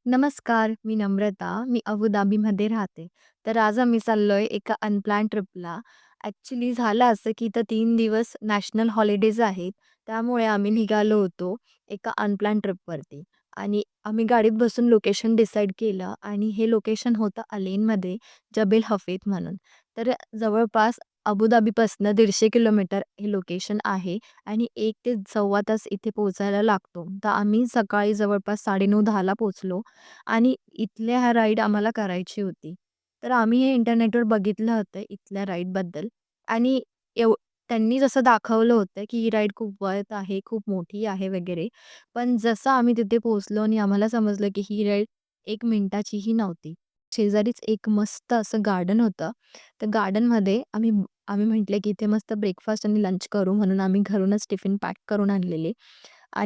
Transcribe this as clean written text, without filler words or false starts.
नमस्कार, मी नम्रता. मी अबुधाबीमध्ये राहते. तर आज आम्ही चाललोय एका अनप्लॅन्ड ट्रिपला. ॲक्चुअली झालं असं, की इथं 3 दिवस नॅशनल हॉलिडेज आहेत. त्यामुळे आम्ही निघालो होतो एका अनप्लॅन्ड ट्रिपवरती आणि आम्ही गाडीत बसून लोकेशन डिसाईड केलं आणि हे लोकेशन होतं अलेनमध्ये जबेल हफीद म्हणून. तर जवळपास अबुधाबीपासून 150 किलोमीटर हे लोकेशन आहे आणि 1 ते सव्वा तास इथे पोहोचायला लागतो. तर आम्ही सकाळी जवळपास 9:30-10:00ला पोहोचलो आणि इथल्या ह्या राईड आम्हाला करायची होती. तर आम्ही हे इंटरनेटवर बघितलं होतं इथल्या राईडबद्दल आणि एव त्यांनी जसं दाखवलं होतं, की ही राईड खूप वर्थ आहे, खूप मोठी आहे वगैरे. पण जसं आम्ही तिथे पोहोचलो आणि आम्हाला समजलं, की ही राईड 1 मिनिटाचीही नव्हती. शेजारीच एक मस्त असं गार्डन होतं. तर गार्डनमध्ये आम्ही म्हटलं, की इथे मस्त ब्रेकफास्ट आणि लंच करू म्हणून आम्ही घरूनच टिफिन पॅक करून आणलेले